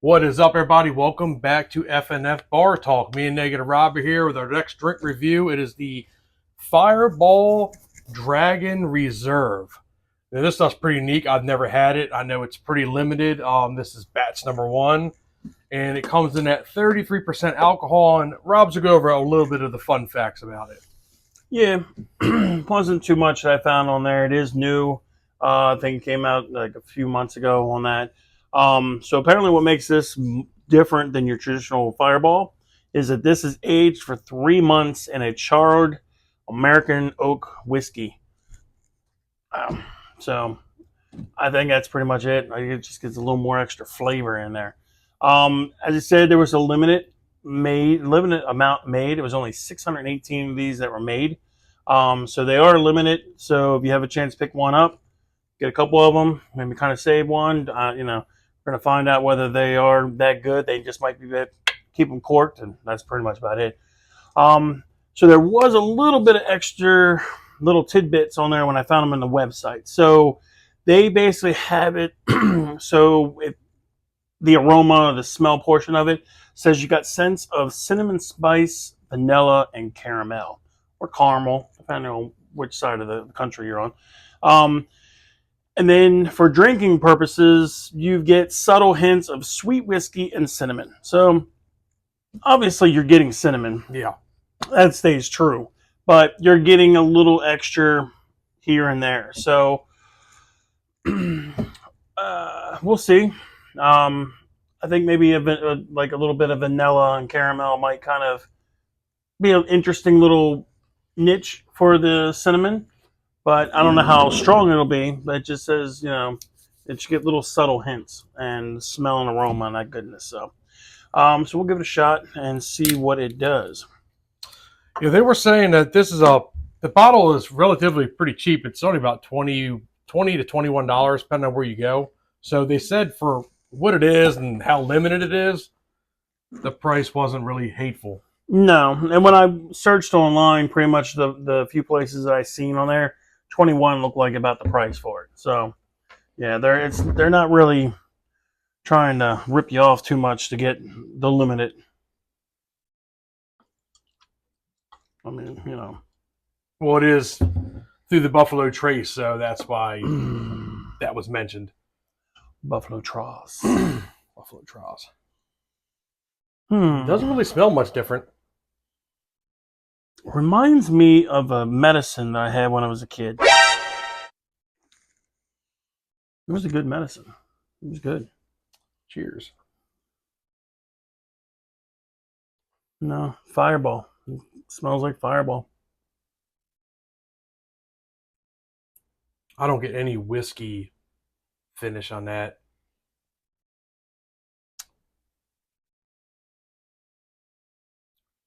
What is up, everybody? Welcome back to FNF Bar Talk. Me and Negative Rob are here with our next drink review. It is the Fireball Dragon Reserve. Now, this stuff's pretty unique. I've never had it. I know it's pretty limited. This is batch number 1, and it comes in at 33% alcohol. And Rob's will go over a little bit of the fun facts about it. Yeah, wasn't too much that I found on there. It is new. I think it came out like a few months ago on that. So apparently what makes this different than your traditional Fireball is that this is aged for 3 months in a charred American oak whiskey. So I think that's pretty much it. It just gets a little more extra flavor in there. As I said, there was a limited amount made. It was only 618 of these that were made. So they are limited. So if you have a chance to pick one up, get a couple of them, maybe kind of save one. We're going to find out whether they are that good. They just might be keep them corked, and that's pretty much about it. So there was a little bit of extra little tidbits on there when I found them on the website. So they basically have it. The aroma, the smell portion of it says you got sense of cinnamon spice, vanilla, and caramel, or caramel, depending on which side of the country you're on. And then for drinking purposes, you get subtle hints of sweet whiskey and cinnamon. So obviously you're getting cinnamon. Yeah. That stays true. But you're getting a little extra here and there. So we'll see. I think maybe like a little bit of vanilla and caramel might kind of be an interesting little niche for the cinnamon. But I don't know how strong it'll be. But it just says, it should get little subtle hints and smell and aroma and that goodness. So we'll give it a shot and see what it does. Yeah, they were saying that the bottle is relatively pretty cheap. It's only about $20 to $21, depending on where you go. So they said for what it is and how limited it is, the price wasn't really hateful. No, and when I searched online, pretty much the few places that I seen on there, 21 looked like about the price for it. So yeah, they're not really trying to rip you off too much to get the limited. I mean, Well, it is through the Buffalo Trace, so that's why that was mentioned. Buffalo Trace. Buffalo Trace. Doesn't really smell much different. Reminds me of a medicine that I had when I was a kid. It was a good medicine. It was good. Cheers. No, Fireball. It smells like Fireball. I don't get any whiskey finish on that.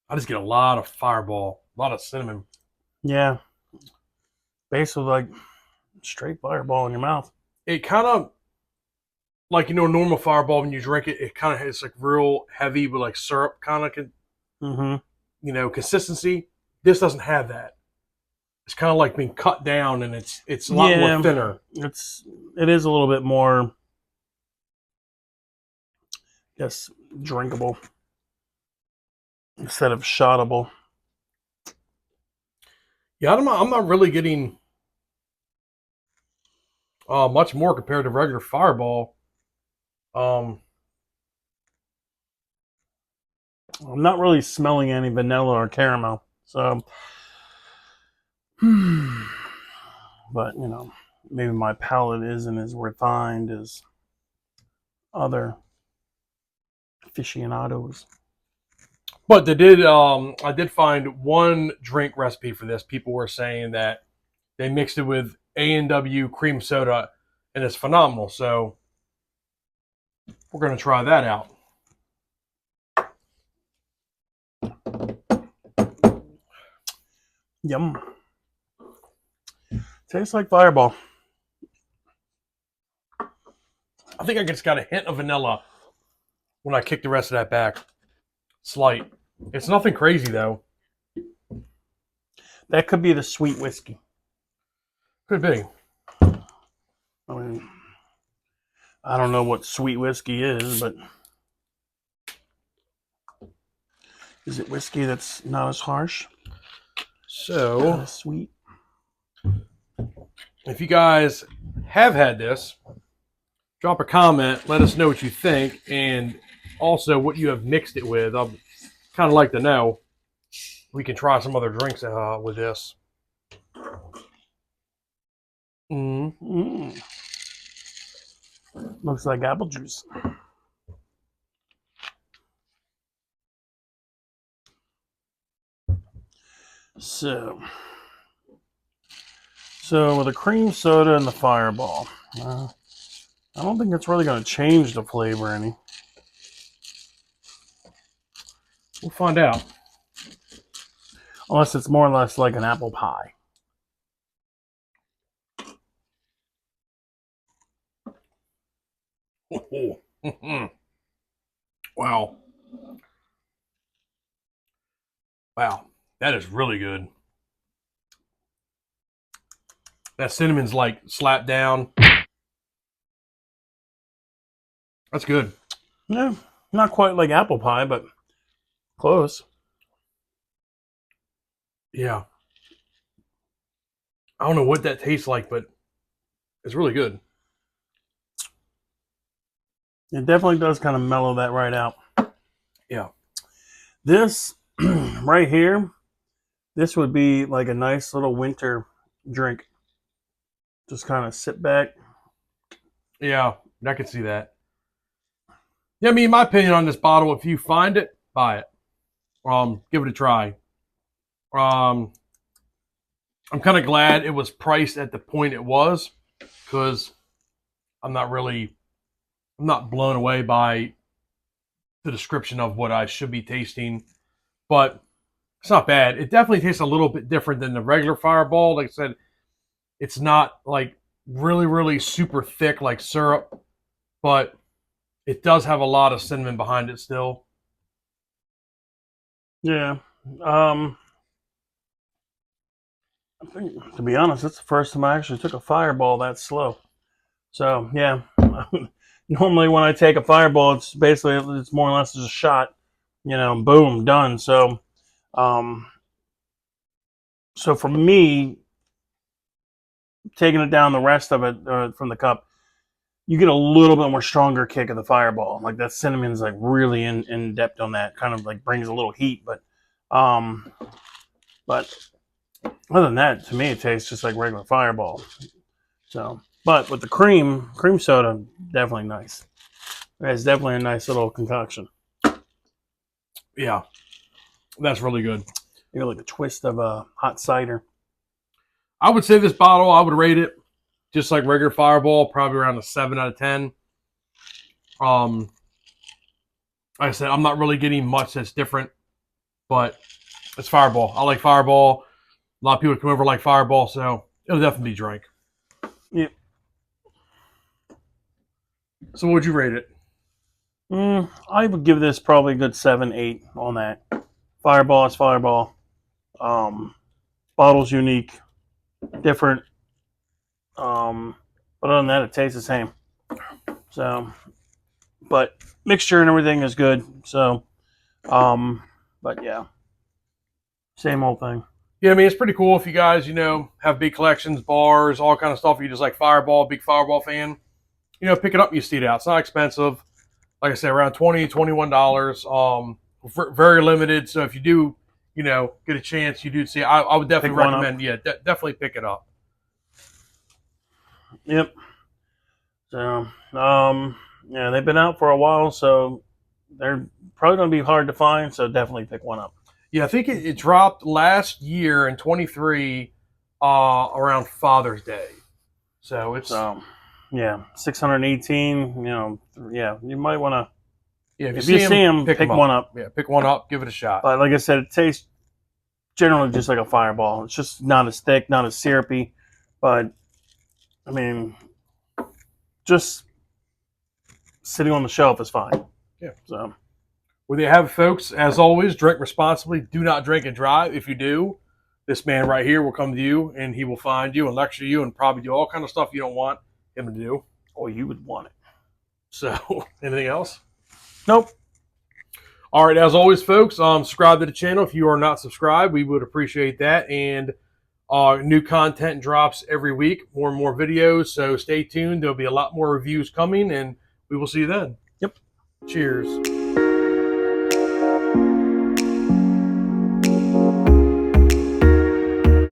I just get a lot of Fireball, a lot of cinnamon. Yeah. Basically like straight Fireball in your mouth. It kind of, like, normal Fireball, when you drink it, it kind of has like real heavy with like syrup kind of, consistency. This doesn't have that. It's kind of like being cut down, and it's a lot more thinner. It is a little bit more, I guess, drinkable instead of shotable. Yeah, I'm not really getting much more compared to regular Fireball. I'm not really smelling any vanilla or caramel, so. But maybe my palate isn't as refined as other aficionados. But they did. I did find one drink recipe for this. People were saying that they mixed it with A&W cream soda, and it's phenomenal. So we're going to try that out. Yum. Tastes like Fireball. I think I just got a hint of vanilla when I kick the rest of that back. Slight. It's nothing crazy, though. That could be the sweet whiskey. Could be. I mean, I don't know what sweet whiskey is, but Is it whiskey that's not as harsh? So, Not as sweet. if you guys have had this, drop a comment. Let us know what you think, and also what you have mixed it with. I'd kind of like to know. We can try some other drinks with this. Looks like apple juice. So with a cream soda and the Fireball, I don't think it's really going to change the flavor any. We'll find out. Unless it's more or less like an apple pie. Wow. Wow. That is really good. That cinnamon's like slapped down. That's good. Yeah, not quite like apple pie, but close. Yeah. I don't know what that tastes like, but it's really good. It definitely does kind of mellow that right out. Yeah. This right here, this would be like a nice little winter drink. Just kind of sit back. Yeah, I can see that. Yeah, I mean, my opinion on this bottle, if you find it, buy it. Give it a try. I'm kind of glad it was priced at the point it was, because I'm not blown away by the description of what I should be tasting, but it's not bad. It definitely tastes a little bit different than the regular Fireball. Like I said, it's not like really, really super thick like syrup, but it does have a lot of cinnamon behind it still. Yeah. I think, to be honest, it's the first time I actually took a Fireball that slow. So, yeah. Normally when I take a Fireball, it's more or less just a shot. You know, boom, done. So for me, taking it down the rest of it from the cup, you get a little bit more stronger kick of the Fireball. Like that cinnamon's like really in depth on that. Kind of like brings a little heat, but other than that, to me, it tastes just like regular Fireball. So, but with the cream soda, definitely nice. It's definitely a nice little concoction. Yeah, that's really good. You know, like a twist of a hot cider. I would say this bottle, I would rate it just like regular Fireball, probably around a 7 out of 10. Like I said, I'm not really getting much that's different, but it's Fireball. I like Fireball. A lot of people come over like Fireball, so it'll definitely be drank. Yep. So what would you rate it? I would give this probably a good 7, 8 on that. Fireball is Fireball. Bottle's unique, different. But other than that, it tastes the same. So, but mixture and everything is good. So, but yeah, same old thing. Yeah, I mean, it's pretty cool if you guys, have big collections, bars, all kind of stuff. You just like Fireball, big Fireball fan. Pick it up and you see it out. It's not expensive. Like I said, around $20, $21. Very limited. So if you do, get a chance, you do see. I would definitely recommend. Yeah, definitely pick it up. Yep. So, yeah, they've been out for a while, so they're probably going to be hard to find. So definitely pick one up. Yeah, I think it dropped last year in 23 around Father's Day. So it's yeah, 618. Yeah, you might want to. Yeah, if you see them, pick one up. Yeah, pick one up, give it a shot. But like I said, it tastes generally just like a Fireball. It's just not as thick, not as syrupy, but I mean, just sitting on the shelf is fine. Yeah. So, well, there you have it, folks. As always, drink responsibly. Do not drink and drive. If you do, this man right here will come to you, and he will find you and lecture you and probably do all kind of stuff you don't want him to do. Or you would want it. So, anything else? Nope. All right, as always, folks, subscribe to the channel if you are not subscribed. We would appreciate that. And new content drops every week, more and more videos. So stay tuned. There'll be a lot more reviews coming, and we will see you then. Yep. Cheers.